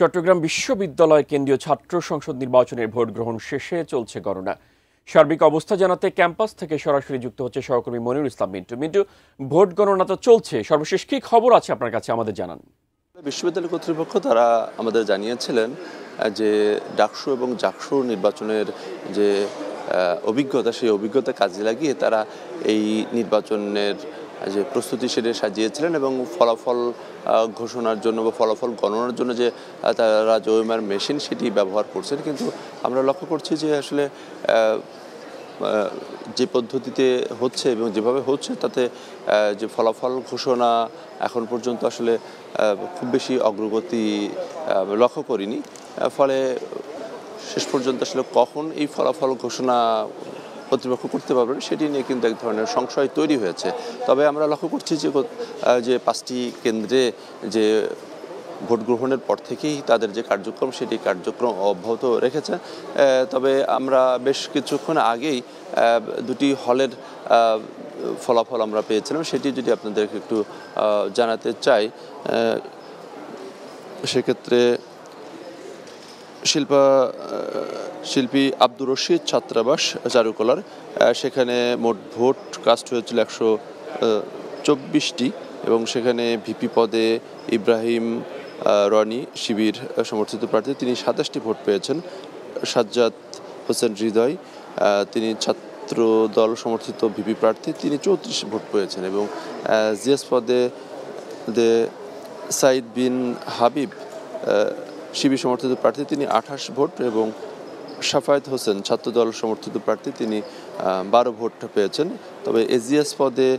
চট্টগ্রাম বিশ্ববিদ্যালয় কেন্দ্রীয় ছাত্র সংসদ নির্বাচনের ভোট গ্রহণ শেষে চলছে গণনা। সার্বিক অবস্থা জানাতে ক্যাম্পাস থেকে সরাসরি যুক্ত হচ্ছে সহকর্মী মনিরুল ইসলাম মিন্টু। ভোট গণনা তো চলছে, সর্বশেষ কি খবর আছে আপনার কাছে আমাদের জানান। বিশ্ববিদ্যালয় কর্তৃপক্ষ তারা আমাদের জানিয়েছিলেন যে ডাকসু এবং জাকসু নির্বাচনের যে অভিজ্ঞতা, সেই অভিজ্ঞতা কাজে লাগিয়ে তারা এই নির্বাচনের যে প্রস্তুতি সেটা সাজিয়েছিলেন এবং ফলাফল ঘোষণার জন্য বা ফলাফল গণনার জন্য যে তারা ওএমআর মেশিন সেটি ব্যবহার করছেন। কিন্তু আমরা লক্ষ্য করছি যে আসলে যে পদ্ধতিতে হচ্ছে এবং যেভাবে হচ্ছে তাতে যে ফলাফল ঘোষণা এখন পর্যন্ত আসলে খুব বেশি অগ্রগতি লক্ষ্য করিনি। ফলে শেষ পর্যন্ত আসলে কখন এই ফলাফল ঘোষণা কর্তৃপক্ষ করতে পারবেন সেটি নিয়ে কিন্তু এক ধরনের সংশয় তৈরি হয়েছে। তবে আমরা লক্ষ্য করছি যে 5টি কেন্দ্রে যে ভোট গ্রহণের পর থেকেই তাদের যে কার্যক্রম সেটি কার্যক্রম অব্যাহত রেখেছে। তবে আমরা বেশ কিছুক্ষণ আগেই দুটি হলের ফলাফল আমরা পেয়েছিলাম, সেটি যদি আপনাদেরকে একটু জানাতে চাই। সেক্ষেত্রে শিল্পী আব্দুর রশিদ ছাত্রাবাস চারুকলার, সেখানে মোট ভোট কাস্ট হয়েছিল 124টি এবং সেখানে ভিপি পদে ইব্রাহিম রনি শিবির সমর্থিত প্রার্থী, তিনি 27টি ভোট পেয়েছেন। সাজ্জাদ হোসেন হৃদয়, তিনি ছাত্র দল সমর্থিত ভিপি প্রার্থী, তিনি 34 ভোট পেয়েছেন এবং জিএস পদে সাইদ বিন হাবিব শিবির সমর্থিত প্রার্থী, তিনি 28 ভোট এবং সাফায়েত হোসেন ছাত্রদল সমর্থিত প্রার্থী, তিনি 12 ভোট পেয়েছেন। তবে এজিএস পদে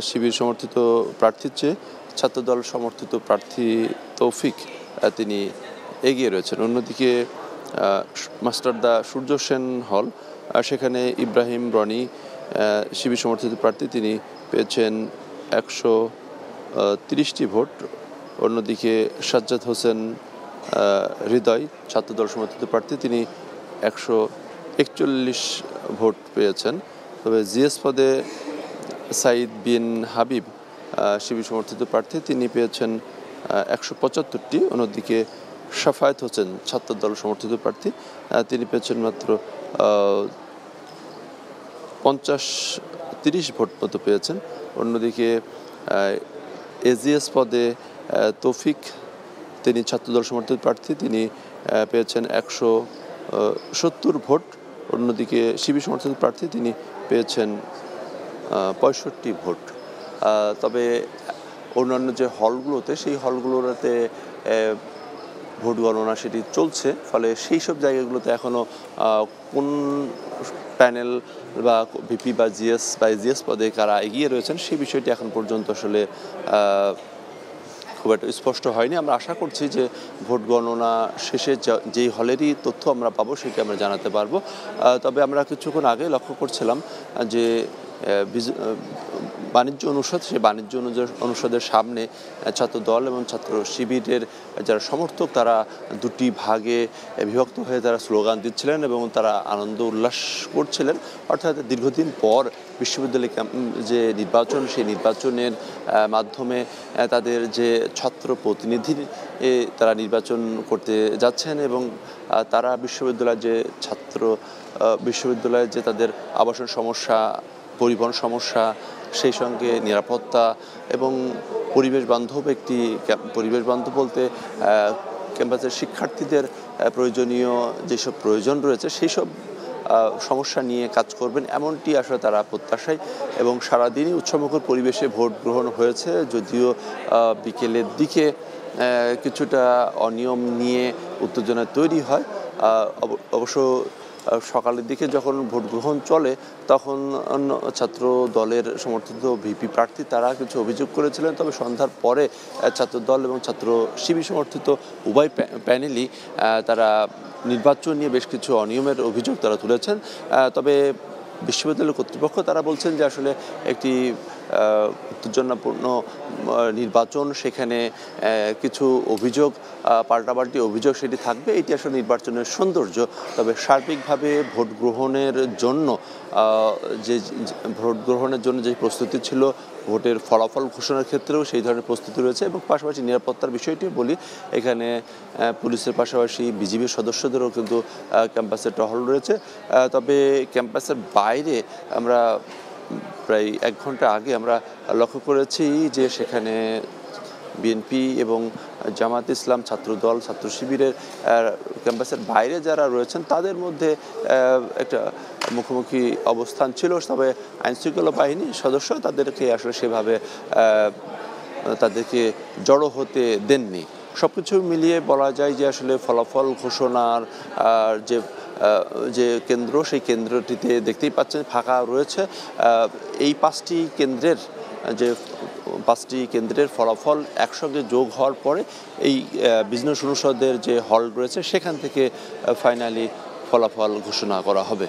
শিবির সমর্থিত প্রার্থীর চেয়ে ছাত্রদল সমর্থিত প্রার্থী তৌফিক তিনি এগিয়ে রয়েছেন। অন্যদিকে মাস্টারদা সূর্য সেন হল, সেখানে ইব্রাহিম রনি শিবির সমর্থিত প্রার্থী, তিনি পেয়েছেন 130টি ভোট। অন্যদিকে সাজ্জাদ হোসেন হৃদয় ছাত্রদল সমর্থিত প্রার্থী, তিনি 141 ভোট পেয়েছেন। তবে জিএস পদে সাইদ বিন হাবিব শিবির সমর্থিত প্রার্থী, তিনি পেয়েছেন 175টি। অন্যদিকে সাফায়েত হোসেন ছাত্রদল সমর্থিত প্রার্থী, তিনি পেয়েছেন মাত্র 30 ভোট মতো পেয়েছেন। অন্যদিকে এজিএস পদে তৌফিক, তিনি ছাত্রদল সমর্থিত প্রার্থী, তিনি পেয়েছেন 170 ভোট। অন্যদিকে শিবির সমর্থিত প্রার্থী, তিনি পেয়েছেন 65 ভোট। তবে অন্যান্য যে হলগুলোতে, সেই হলগুলোতে ভোট গণনা সেটি চলছে। ফলে সেই সব জায়গাগুলোতে এখনও কোন প্যানেল বা ভিপি বা জিএস বা এজিএস পদে কারা এগিয়ে রয়েছেন সেই বিষয়টি এখন পর্যন্ত আসলে খুব একটা স্পষ্ট হয়নি। আমরা আশা করছি যে ভোট গণনা শেষে যেই হলেরই তথ্য আমরা পাবো সেটি আমরা জানাতে পারবো। তবে আমরা কিছুক্ষণ আগে লক্ষ্য করছিলাম যে বাণিজ্য অনুষদ, সেই বাণিজ্য অনুষদের সামনে ছাত্র দল এবং ছাত্র শিবিরের যারা সমর্থক, তারা দুটি ভাগে বিভক্ত হয়ে তারা স্লোগান দিচ্ছিলেন এবং তারা আনন্দ উল্লাস করছিলেন। অর্থাৎ দীর্ঘদিন পর বিশ্ববিদ্যালয় যে নির্বাচন, সেই নির্বাচনের মাধ্যমে তাদের যে ছাত্র প্রতিনিধি তারা নির্বাচন করতে যাচ্ছেন এবং তারা বিশ্ববিদ্যালয়ের যে তাদের আবাসন সমস্যা, পরিবহন সমস্যা, সেই সঙ্গে নিরাপত্তা এবং পরিবেশ বান্ধব বলতে ক্যাম্পাসের শিক্ষার্থীদের প্রয়োজনীয় যেসব প্রয়োজন রয়েছে সেই সব সমস্যা নিয়ে কাজ করবেন, এমনটি আসলে তারা প্রত্যাশায়। এবং সারাদিনই উৎসবমুখর পরিবেশে ভোট গ্রহণ হয়েছে, যদিও বিকেলের দিকে কিছুটা অনিয়ম নিয়ে উত্তেজনা তৈরি হয়। অবশ্য সকালের দিকে যখন ভোট গ্রহণ চলে তখন ছাত্র দলের সমর্থিত ভিপি প্রার্থী তারা কিছু অভিযোগ করেছিলেন। তবে সন্ধ্যার পরে ছাত্র দল এবং ছাত্র শিবির সমর্থিত উভয় প্যানেলই তারা নির্বাচন নিয়ে বেশ কিছু অনিয়মের অভিযোগ তারা তুলেছেন। তবে বিশ্ববিদ্যালয় কর্তৃপক্ষ তারা বলছেন যে আসলে একটি উত্তেজনাপূর্ণ নির্বাচন, সেখানে কিছু অভিযোগ, পাল্টাপাল্টি অভিযোগ সেটি থাকবে, এটি আসলে নির্বাচনের সৌন্দর্য। তবে সার্বিকভাবে ভোট গ্রহণের জন্য যে প্রস্তুতি ছিল, ভোটের ফলাফল ঘোষণার ক্ষেত্রেও সেই ধরনের প্রস্তুতি রয়েছে। এবং পাশাপাশি নিরাপত্তার বিষয়টিও বলি, এখানে পুলিশের পাশাপাশি বিজিবির সদস্যদেরও কিন্তু ক্যাম্পাসে টহল রয়েছে। তবে ক্যাম্পাসের বাইরে আমরা প্রায় 1 ঘন্টা আগে আমরা লক্ষ্য করেছি যে সেখানে বিএনপি এবং জামাত ইসলাম, ছাত্রদল, ছাত্র শিবিরের ক্যাম্পাসের বাইরে যারা রয়েছেন তাদের মধ্যে একটা মুখোমুখি অবস্থান ছিল। তবে আইনশৃঙ্খলা বাহিনীর সদস্য তাদেরকে আসলে সেভাবে তাদেরকে জড়ো হতে দেননি। সব কিছু মিলিয়ে বলা যায় যে আসলে ফলাফল ঘোষণার যে কেন্দ্র, সেই কেন্দ্রটিতে দেখতেই পাচ্ছেন ফাঁকা রয়েছে। এই 5টি কেন্দ্রের ফলাফল একসঙ্গে যোগ হওয়ার পরে এই বিজনেস অনুষদের যে হল রয়েছে সেখান থেকে ফাইনালি ফলাফল ঘোষণা করা হবে।